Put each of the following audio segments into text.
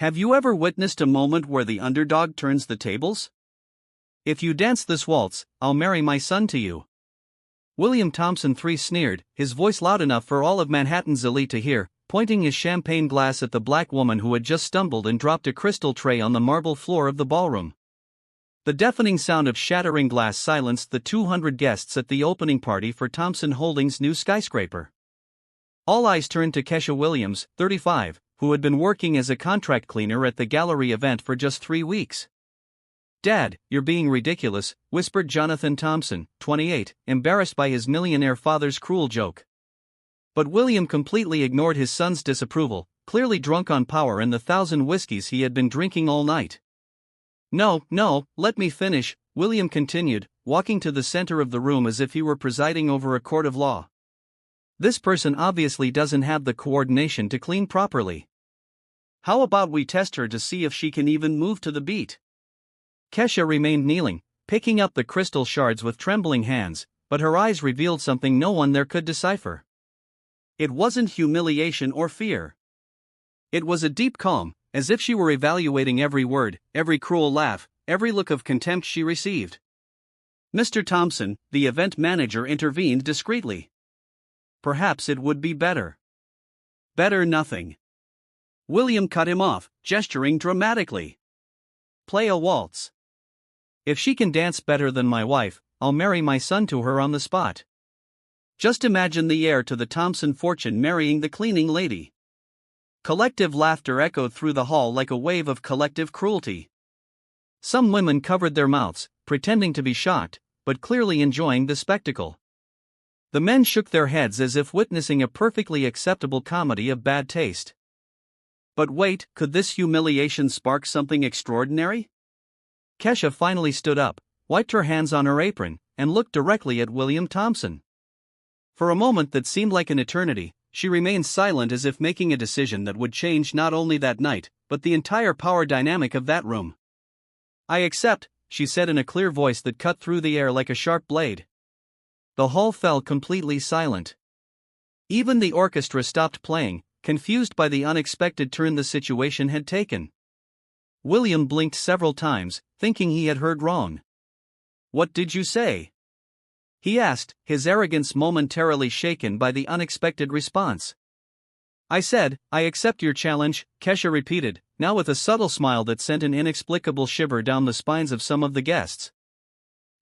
Have you ever witnessed a moment where the underdog turns the tables? If you dance this waltz, I'll marry my son to you. William Thompson III sneered, his voice loud enough for all of Manhattan's elite to hear, pointing his champagne glass at the black woman who had just stumbled and dropped a crystal tray on the marble floor of the ballroom. The deafening sound of shattering glass silenced the 200 guests at the opening party for Thompson Holdings' new skyscraper. All eyes turned to Kesha Williams, 35, who had been working as a contract cleaner at the gallery event for just 3 weeks. "Dad, you're being ridiculous," whispered Jonathan Thompson, 28, embarrassed by his millionaire father's cruel joke. But William completely ignored his son's disapproval, clearly drunk on power and the 1,000 whiskeys he had been drinking all night. No, let me finish," William continued, walking to the center of the room as if he were presiding over a court of law. "This person obviously doesn't have the coordination to clean properly. How about we test her to see if she can even move to the beat?" Kesha remained kneeling, picking up the crystal shards with trembling hands, but her eyes revealed something no one there could decipher. It wasn't humiliation or fear. It was a deep calm, as if she were evaluating every word, every cruel laugh, every look of contempt she received. Mr. Thompson, the event manager, intervened discreetly. "Perhaps it would be better." "Better nothing." William cut him off, gesturing dramatically. "Play a waltz. If she can dance better than my wife, I'll marry my son to her on the spot." Just imagine the heir to the Thompson fortune marrying the cleaning lady. Collective laughter echoed through the hall like a wave of collective cruelty. Some women covered their mouths, pretending to be shocked, but clearly enjoying the spectacle. The men shook their heads as if witnessing a perfectly acceptable comedy of bad taste. But wait, could this humiliation spark something extraordinary? Kesha finally stood up, wiped her hands on her apron, and looked directly at William Thompson. For a moment that seemed like an eternity, she remained silent as if making a decision that would change not only that night, but the entire power dynamic of that room. "I accept," she said in a clear voice that cut through the air like a sharp blade. The hall fell completely silent. Even the orchestra stopped playing, confused by the unexpected turn the situation had taken. William blinked several times, thinking he had heard wrong. "What did you say?" he asked, his arrogance momentarily shaken by the unexpected response. "I said, I accept your challenge," Kesha repeated, now with a subtle smile that sent an inexplicable shiver down the spines of some of the guests.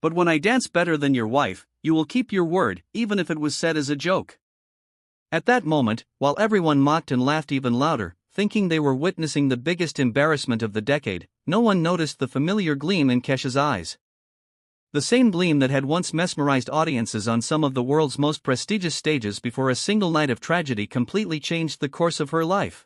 "But when I dance better than your wife, you will keep your word, even if it was said as a joke." At that moment, while everyone mocked and laughed even louder, thinking they were witnessing the biggest embarrassment of the decade, no one noticed the familiar gleam in Kesha's eyes. The same gleam that had once mesmerized audiences on some of the world's most prestigious stages before a single night of tragedy completely changed the course of her life.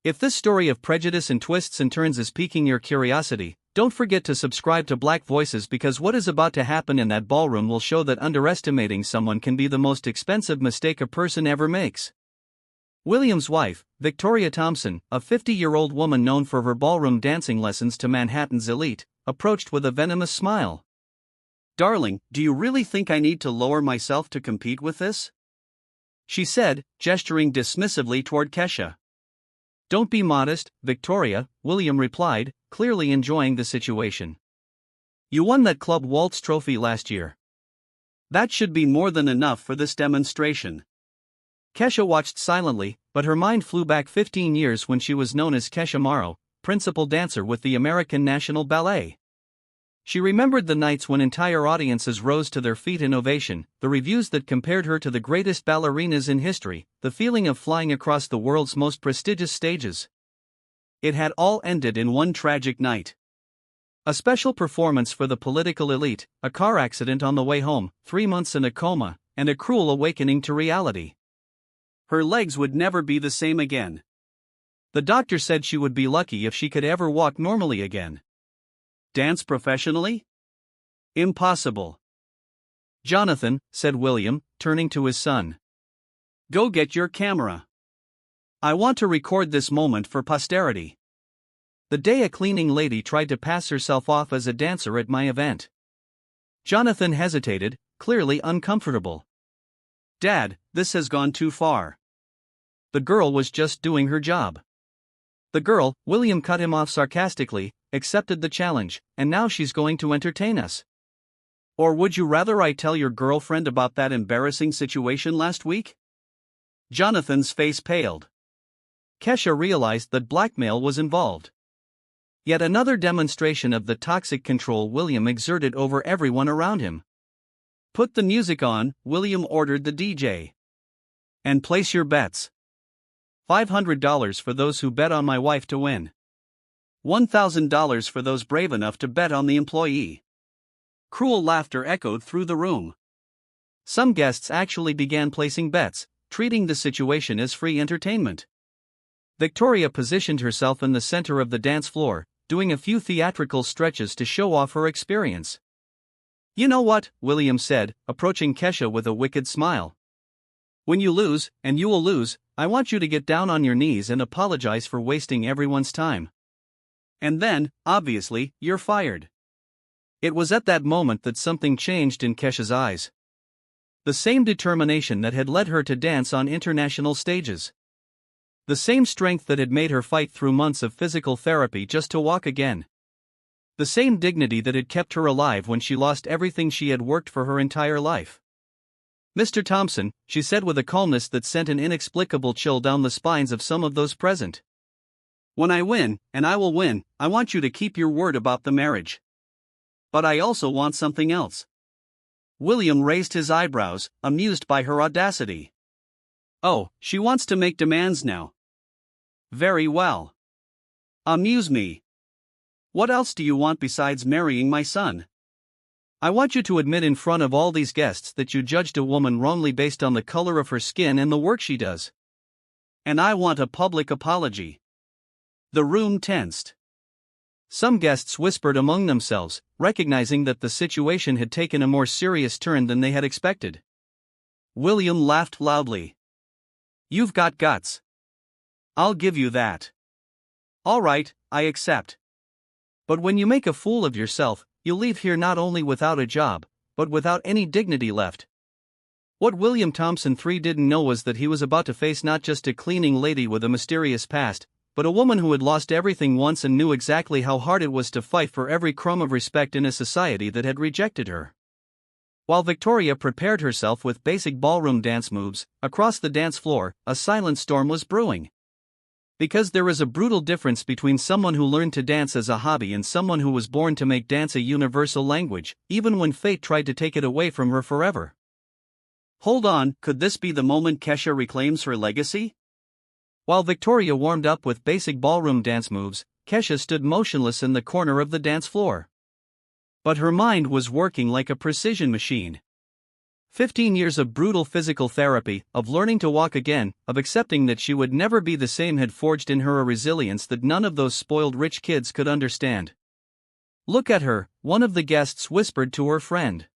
If this story of prejudice and twists and turns is piquing your curiosity, don't forget to subscribe to Black Voices, because what is about to happen in that ballroom will show that underestimating someone can be the most expensive mistake a person ever makes. William's wife, Victoria Thompson, a 50-year-old woman known for her ballroom dancing lessons to Manhattan's elite, approached with a venomous smile. "Darling, do you really think I need to lower myself to compete with this?" she said, gesturing dismissively toward Kesha. "Don't be modest, Victoria," William replied, clearly enjoying the situation. "You won that Club Waltz trophy last year. That should be more than enough for this demonstration." Kesha watched silently, but her mind flew back 15 years when she was known as Kesha Maro, principal dancer with the American National Ballet. She remembered the nights when entire audiences rose to their feet in ovation, the reviews that compared her to the greatest ballerinas in history, the feeling of flying across the world's most prestigious stages. It had all ended in one tragic night. A special performance for the political elite, a car accident on the way home, 3 months in a coma, and a cruel awakening to reality. Her legs would never be the same again. The doctor said she would be lucky if she could ever walk normally again. Dance professionally? Impossible. "Jonathan," said William, turning to his son. "Go get your camera. I want to record this moment for posterity. The day a cleaning lady tried to pass herself off as a dancer at my event." Jonathan hesitated, clearly uncomfortable. "Dad, this has gone too far. The girl was just doing her job." The girl, William cut him off sarcastically, accepted the challenge, and now she's going to entertain us. Or would you rather I tell your girlfriend about that embarrassing situation last week? Jonathan's face paled. Kesha realized that blackmail was involved. Yet another demonstration of the toxic control William exerted over everyone around him. Put the music on, William ordered the DJ. And place your bets. $500 for those who bet on my wife to win. $1,000 for those brave enough to bet on the employee. Cruel laughter echoed through the room. Some guests actually began placing bets, treating the situation as free entertainment. Victoria positioned herself in the center of the dance floor, doing a few theatrical stretches to show off her experience. You know what, William said, approaching Kesha with a wicked smile. When you lose, and you will lose, I want you to get down on your knees and apologize for wasting everyone's time. And then, obviously, you're fired. It was at that moment that something changed in Kesha's eyes. The same determination that had led her to dance on international stages. The same strength that had made her fight through months of physical therapy just to walk again. The same dignity that had kept her alive when she lost everything she had worked for her entire life. Mr. Thompson, she said with a calmness that sent an inexplicable chill down the spines of some of those present. When I win, and I will win, I want you to keep your word about the marriage. But I also want something else. William raised his eyebrows, amused by her audacity. Oh, she wants to make demands now. Very well. Amuse me. What else do you want besides marrying my son? I want you to admit in front of all these guests that you judged a woman wrongly based on the color of her skin and the work she does. And I want a public apology. The room tensed. Some guests whispered among themselves, recognizing that the situation had taken a more serious turn than they had expected. William laughed loudly. You've got guts. I'll give you that. All right, I accept. But when you make a fool of yourself, you'll leave here not only without a job, but without any dignity left. What William Thompson III didn't know was that he was about to face not just a cleaning lady with a mysterious past, but a woman who had lost everything once and knew exactly how hard it was to fight for every crumb of respect in a society that had rejected her. While Victoria prepared herself with basic ballroom dance moves, across the dance floor, a silent storm was brewing. Because there is a brutal difference between someone who learned to dance as a hobby and someone who was born to make dance a universal language, even when fate tried to take it away from her forever. Hold on, could this be the moment Kesha reclaims her legacy? While Victoria warmed up with basic ballroom dance moves, Kesha stood motionless in the corner of the dance floor. But her mind was working like a precision machine. 15 years of brutal physical therapy, of learning to walk again, of accepting that she would never be the same had forged in her a resilience that none of those spoiled rich kids could understand. Look at her, one of the guests whispered to her friend.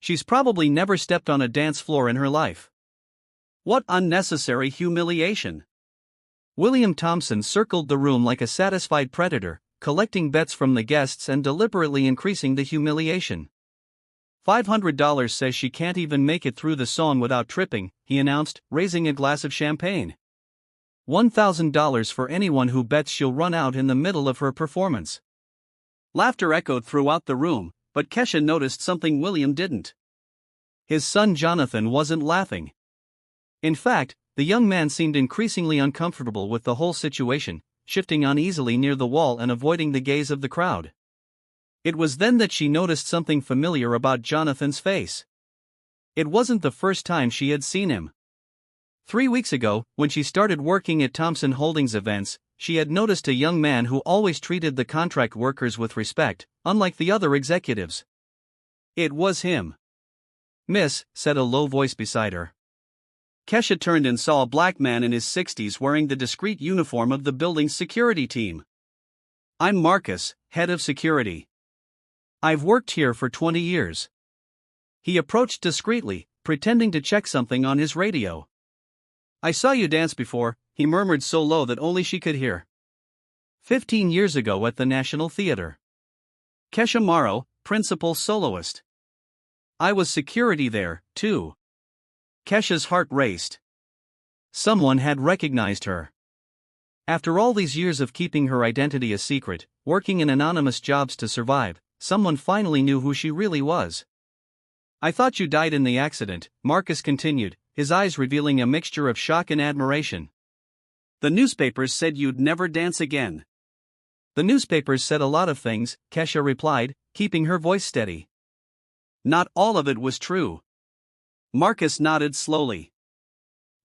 She's probably never stepped on a dance floor in her life. What unnecessary humiliation. William Thompson circled the room like a satisfied predator, collecting bets from the guests and deliberately increasing the humiliation. $500 says she can't even make it through the song without tripping, he announced, raising a glass of champagne. $1,000 for anyone who bets she'll run out in the middle of her performance. Laughter echoed throughout the room, but Kesha noticed something William didn't. His son Jonathan wasn't laughing. In fact, the young man seemed increasingly uncomfortable with the whole situation, shifting uneasily near the wall and avoiding the gaze of the crowd. It was then that she noticed something familiar about Jonathan's face. It wasn't the first time she had seen him. 3 weeks ago, when she started working at Thompson Holdings events, she had noticed a young man who always treated the contract workers with respect, unlike the other executives. It was him. Miss, said a low voice beside her. Kesha turned and saw a black man in his 60s wearing the discreet uniform of the building's security team. I'm Marcus, head of security. I've worked here for 20 years. He approached discreetly, pretending to check something on his radio. I saw you dance before, he murmured so low that only she could hear. 15 years ago at the National Theater. Kesha Maro, principal soloist. I was security there, too. Kesha's heart raced. Someone had recognized her. After all these years of keeping her identity a secret, working in anonymous jobs to survive, someone finally knew who she really was. "I thought you died in the accident," Marcus continued, his eyes revealing a mixture of shock and admiration. "The newspapers said you'd never dance again." "The newspapers said a lot of things," Kesha replied, keeping her voice steady. "Not all of it was true." Marcus nodded slowly.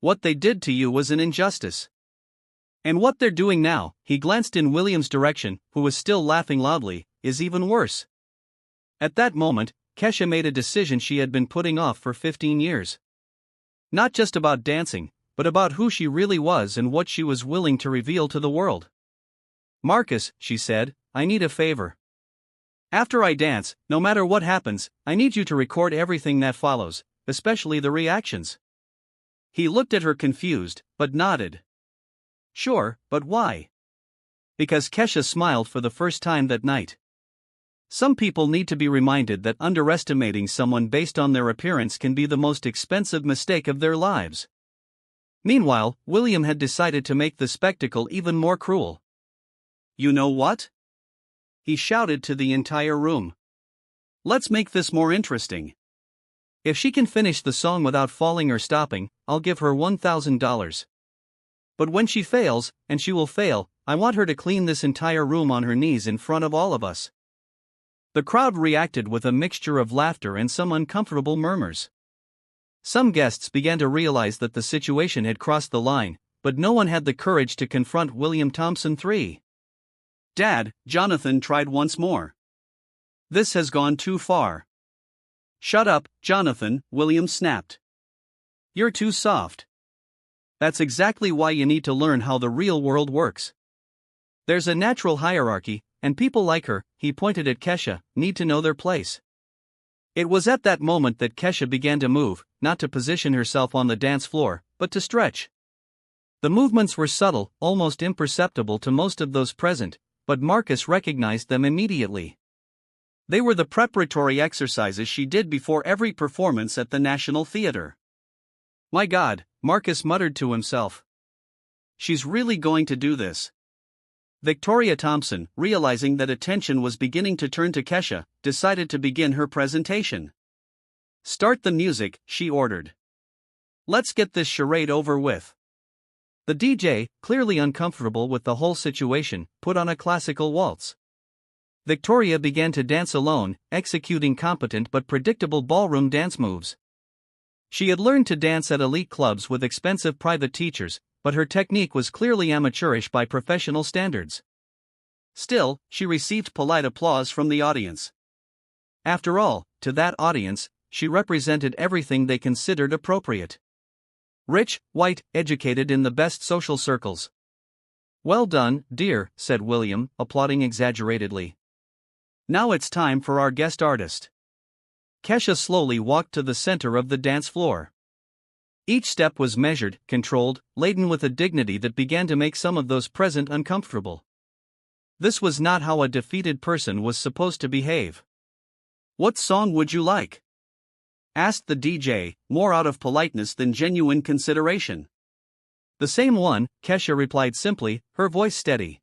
"What they did to you was an injustice. And what they're doing now," he glanced in William's direction, who was still laughing loudly, "is even worse." At that moment, Kesha made a decision she had been putting off for 15 years. Not just about dancing, but about who she really was and what she was willing to reveal to the world. "Marcus," she said, "I need a favor. After I dance, no matter what happens, I need you to record everything that follows, especially the reactions." He looked at her confused, but nodded. "Sure, but why?" Because Kesha smiled for the first time that night. Some people need to be reminded that underestimating someone based on their appearance can be the most expensive mistake of their lives. Meanwhile, William had decided to make the spectacle even more cruel. "You know what?" he shouted to the entire room. "Let's make this more interesting. If she can finish the song without falling or stopping, I'll give her $1,000. But when she fails, and she will fail, I want her to clean this entire room on her knees in front of all of us." The crowd reacted with a mixture of laughter and some uncomfortable murmurs. Some guests began to realize that the situation had crossed the line, but no one had the courage to confront William Thompson III. "Dad," Jonathan tried once more. "This has gone too far." "Shut up, Jonathan," William snapped. "You're too soft. That's exactly why you need to learn how the real world works. There's a natural hierarchy, and people like her," he pointed at Kesha, "need to know their place." It was at that moment that Kesha began to move, not to position herself on the dance floor, but to stretch. The movements were subtle, almost imperceptible to most of those present, but Marcus recognized them immediately. They were the preparatory exercises she did before every performance at the National Theater. "My God," Marcus muttered to himself. "She's really going to do this." Victoria Thompson, realizing that attention was beginning to turn to Kesha, decided to begin her presentation. "Start the music," she ordered. "Let's get this charade over with." The DJ, clearly uncomfortable with the whole situation, put on a classical waltz. Victoria began to dance alone, executing competent but predictable ballroom dance moves. She had learned to dance at elite clubs with expensive private teachers, but her technique was clearly amateurish by professional standards. Still, she received polite applause from the audience. After all, to that audience, she represented everything they considered appropriate. Rich, white, educated in the best social circles. "Well done, dear," said William, applauding exaggeratedly. "Now it's time for our guest artist." Kesha slowly walked to the center of the dance floor. Each step was measured, controlled, laden with a dignity that began to make some of those present uncomfortable. This was not how a defeated person was supposed to behave. "What song would you like?" asked the DJ, more out of politeness than genuine consideration. "The same one," Kesha replied simply, her voice steady.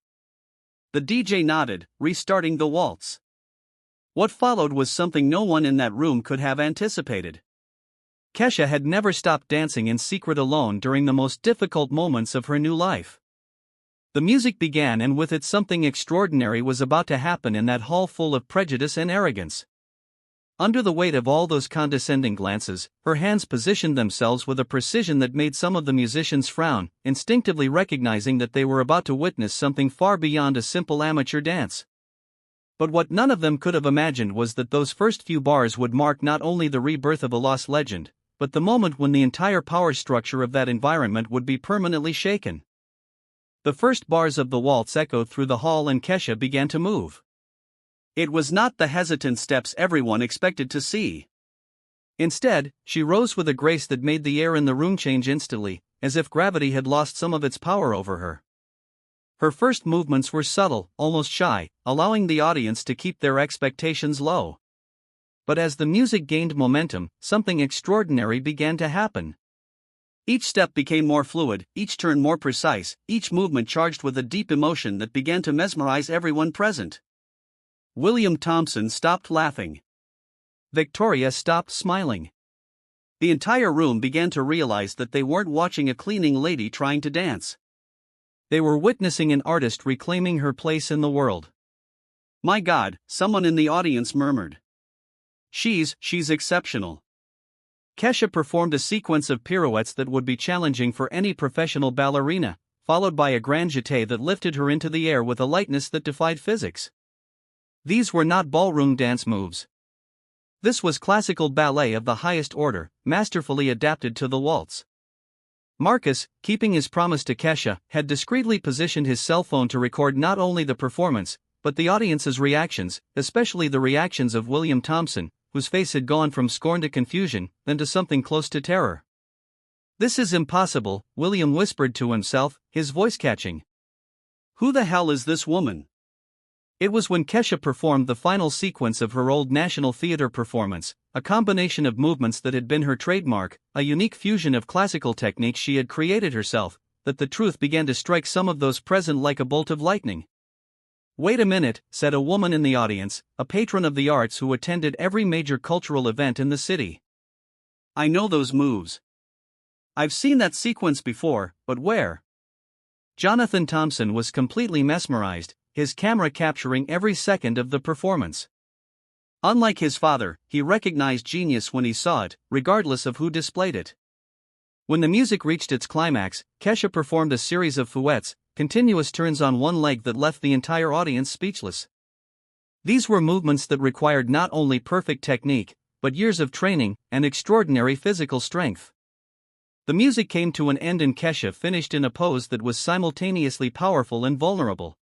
The DJ nodded, restarting the waltz. What followed was something no one in that room could have anticipated. Kesha had never stopped dancing in secret alone during the most difficult moments of her new life. The music began, and with it something extraordinary was about to happen in that hall full of prejudice and arrogance. Under the weight of all those condescending glances, her hands positioned themselves with a precision that made some of the musicians frown, instinctively recognizing that they were about to witness something far beyond a simple amateur dance. But what none of them could have imagined was that those first few bars would mark not only the rebirth of a lost legend, but the moment when the entire power structure of that environment would be permanently shaken. The first bars of the waltz echoed through the hall, and Kesha began to move. It was not the hesitant steps everyone expected to see. Instead, she rose with a grace that made the air in the room change instantly, as if gravity had lost some of its power over her. Her first movements were subtle, almost shy, allowing the audience to keep their expectations low. But as the music gained momentum, something extraordinary began to happen. Each step became more fluid, each turn more precise, each movement charged with a deep emotion that began to mesmerize everyone present. William Thompson stopped laughing. Victoria stopped smiling. The entire room began to realize that they weren't watching a cleaning lady trying to dance. They were witnessing an artist reclaiming her place in the world. "My God," someone in the audience murmured. She's exceptional." Kesha performed a sequence of pirouettes that would be challenging for any professional ballerina, followed by a grand jeté that lifted her into the air with a lightness that defied physics. These were not ballroom dance moves. This was classical ballet of the highest order, masterfully adapted to the waltz. Marcus, keeping his promise to Kesha, had discreetly positioned his cell phone to record not only the performance, but the audience's reactions, especially the reactions of William Thompson, whose face had gone from scorn to confusion, then to something close to terror. "This is impossible," William whispered to himself, his voice catching. "Who the hell is this woman?" It was when Kesha performed the final sequence of her old National Theatre performance, a combination of movements that had been her trademark, a unique fusion of classical techniques she had created herself, that the truth began to strike some of those present like a bolt of lightning. "Wait a minute," said a woman in the audience, a patron of the arts who attended every major cultural event in the city. "I know those moves. I've seen that sequence before, but where?" Jonathan Thompson was completely mesmerized, his camera capturing every second of the performance. Unlike his father, he recognized genius when he saw it, regardless of who displayed it. When the music reached its climax, Kesha performed a series of fouettes, continuous turns on one leg that left the entire audience speechless. These were movements that required not only perfect technique, but years of training and extraordinary physical strength. The music came to an end and Kesha finished in a pose that was simultaneously powerful and vulnerable.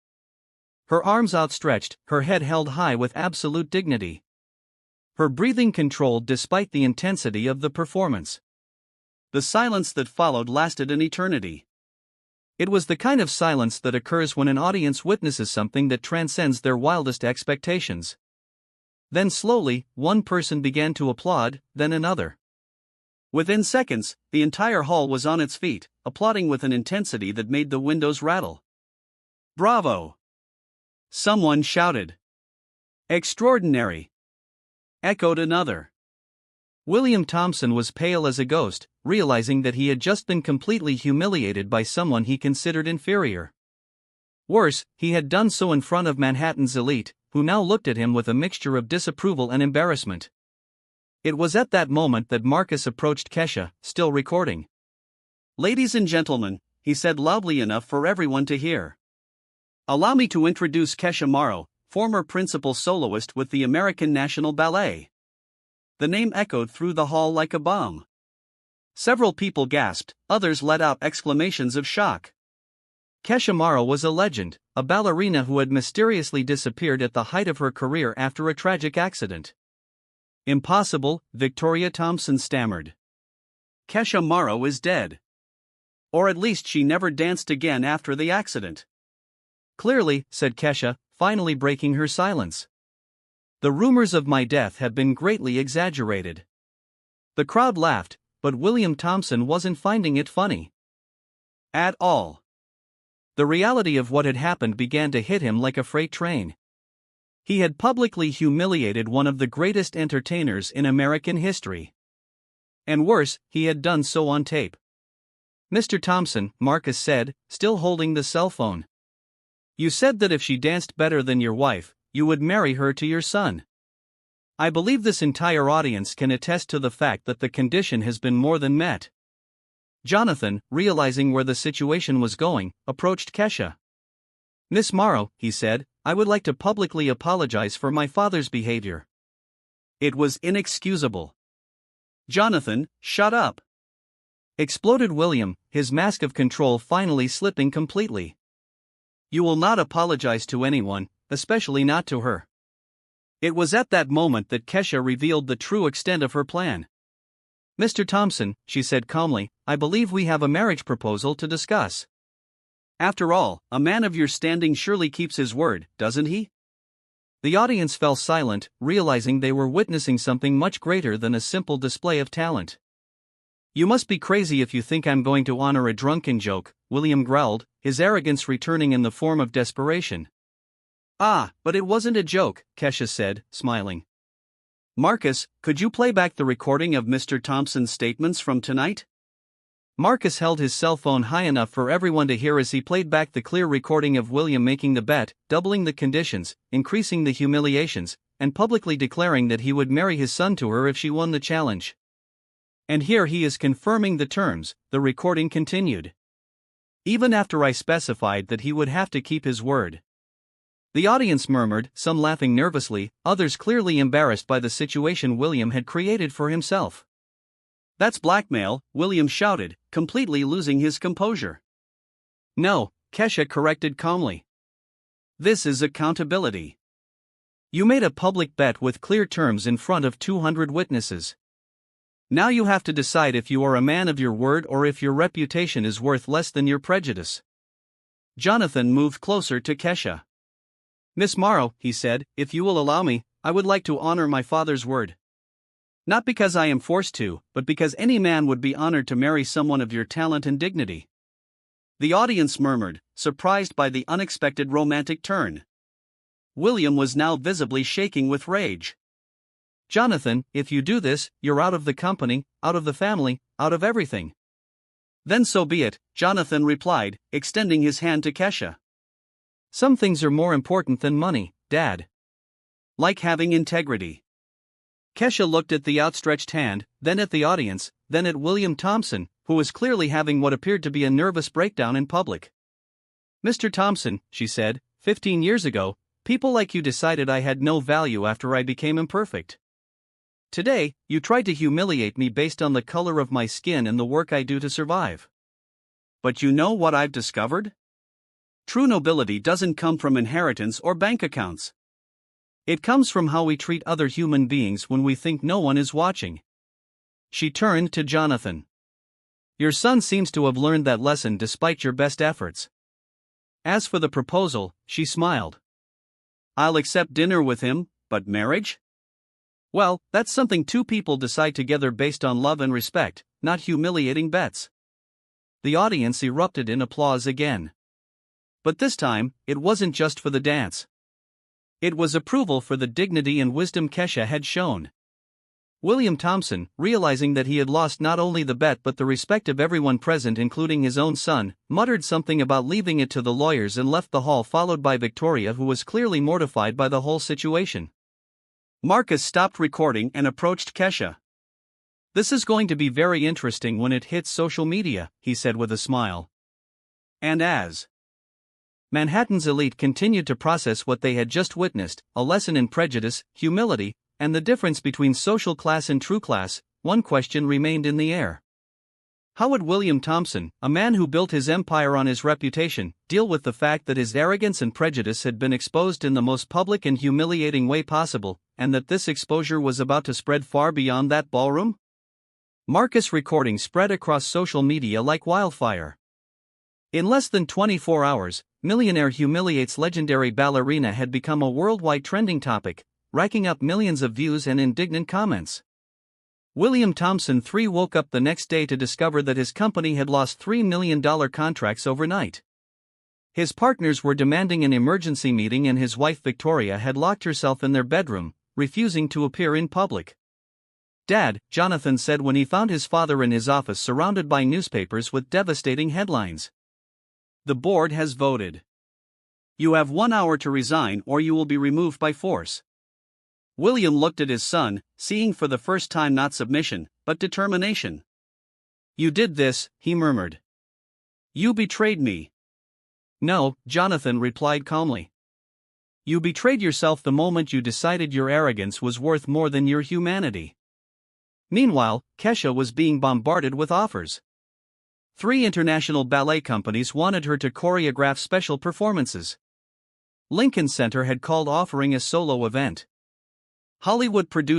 Her arms outstretched, her head held high with absolute dignity. Her breathing controlled despite the intensity of the performance. The silence that followed lasted an eternity. It was the kind of silence that occurs when an audience witnesses something that transcends their wildest expectations. Then slowly, one person began to applaud, then another. Within seconds, the entire hall was on its feet, applauding with an intensity that made the windows rattle. "Bravo!" someone shouted. "Extraordinary!" echoed another. William Thompson was pale as a ghost, realizing that he had just been completely humiliated by someone he considered inferior. Worse, he had done so in front of Manhattan's elite, who now looked at him with a mixture of disapproval and embarrassment. It was at that moment that Marcus approached Kesha, still recording. "Ladies and gentlemen," he said loudly enough for everyone to hear. "Allow me to introduce Kesha Maro, former principal soloist with the American National Ballet." The name echoed through the hall like a bomb. Several people gasped, others let out exclamations of shock. Kesha Maro was a legend, a ballerina who had mysteriously disappeared at the height of her career after a tragic accident. "Impossible," Victoria Thompson stammered. "Kesha Maro is dead. Or at least she never danced again after the accident." "Clearly," said Kesha, finally breaking her silence. "The rumors of my death have been greatly exaggerated." The crowd laughed, but William Thompson wasn't finding it funny at all. The reality of what had happened began to hit him like a freight train. He had publicly humiliated one of the greatest entertainers in American history. And worse, he had done so on tape. "Mr. Thompson," Marcus said, still holding the cell phone. "You said that if she danced better than your wife, you would marry her to your son. I believe this entire audience can attest to the fact that the condition has been more than met." Jonathan, realizing where the situation was going, approached Kesha. "Miss Maro," he said, "I would like to publicly apologize for my father's behavior. It was inexcusable." "Jonathan, shut up!" exploded William, his mask of control finally slipping completely. "You will not apologize to anyone, especially not to her." It was at that moment that Kesha revealed the true extent of her plan. "Mr. Thompson," she said calmly, "I believe we have a marriage proposal to discuss." "After all, a man of your standing surely keeps his word, doesn't he?" The audience fell silent, realizing they were witnessing something much greater than a simple display of talent. You must be crazy if you think I'm going to honor a drunken joke, William growled, his arrogance returning in the form of desperation. Ah, but it wasn't a joke, Kesha said, smiling. Marcus, could you play back the recording of Mr. Thompson's statements from tonight? Marcus held his cell phone high enough for everyone to hear as he played back the clear recording of William making the bet, doubling the conditions, increasing the humiliations, and publicly declaring that he would marry his son to her if she won the challenge. And here he is confirming the terms, the recording continued. Even after I specified that he would have to keep his word. The audience murmured, some laughing nervously, others clearly embarrassed by the situation William had created for himself. That's blackmail, William shouted, completely losing his composure. No, Kesha corrected calmly. This is accountability. You made a public bet with clear terms in front of 200 witnesses. Now you have to decide if you are a man of your word or if your reputation is worth less than your prejudice. Jonathan moved closer to Kesha. Miss Maro, he said, if you will allow me, I would like to honor my father's word. Not because I am forced to, but because any man would be honored to marry someone of your talent and dignity. The audience murmured, surprised by the unexpected romantic turn. William was now visibly shaking with rage. Jonathan, if you do this, you're out of the company, out of the family, out of everything. Then so be it, Jonathan replied, extending his hand to Kesha. Some things are more important than money, Dad. Like having integrity. Kesha looked at the outstretched hand, then at the audience, then at William Thompson, who was clearly having what appeared to be a nervous breakdown in public. Mr. Thompson, she said, 15 years ago, people like you decided I had no value after I became imperfect. Today, you tried to humiliate me based on the color of my skin and the work I do to survive. But you know what I've discovered? True nobility doesn't come from inheritance or bank accounts. It comes from how we treat other human beings when we think no one is watching. She turned to Jonathan. Your son seems to have learned that lesson despite your best efforts. As for the proposal, she smiled. I'll accept dinner with him, but marriage? Well, that's something two people decide together based on love and respect, not humiliating bets. The audience erupted in applause again. But this time, it wasn't just for the dance. It was approval for the dignity and wisdom Kesha had shown. William Thompson, realizing that he had lost not only the bet but the respect of everyone present including his own son, muttered something about leaving it to the lawyers and left the hall followed by Victoria, who was clearly mortified by the whole situation. Marcus stopped recording and approached Kesha. This is going to be very interesting when it hits social media, he said with a smile. And as Manhattan's elite continued to process what they had just witnessed, a lesson in prejudice, humility, and the difference between social class and true class, one question remained in the air. How would William Thompson, a man who built his empire on his reputation, deal with the fact that his arrogance and prejudice had been exposed in the most public and humiliating way possible, and that this exposure was about to spread far beyond that ballroom? Marcus' recording spread across social media like wildfire. In less than 24 hours, Millionaire humiliates legendary ballerina had become a worldwide trending topic, racking up millions of views and indignant comments. William Thompson III woke up the next day to discover that his company had lost $3 million contracts overnight. His partners were demanding an emergency meeting and his wife Victoria had locked herself in their bedroom, refusing to appear in public. Dad, Jonathan said when he found his father in his office surrounded by newspapers with devastating headlines. The board has voted. You have 1 hour to resign or you will be removed by force. William looked at his son, seeing for the first time not submission, but determination. You did this, he murmured. You betrayed me. No, Jonathan replied calmly. You betrayed yourself the moment you decided your arrogance was worth more than your humanity. Meanwhile, Kesha was being bombarded with offers. 3 international ballet companies wanted her to choreograph special performances. Lincoln Center had called offering a solo event. Hollywood producers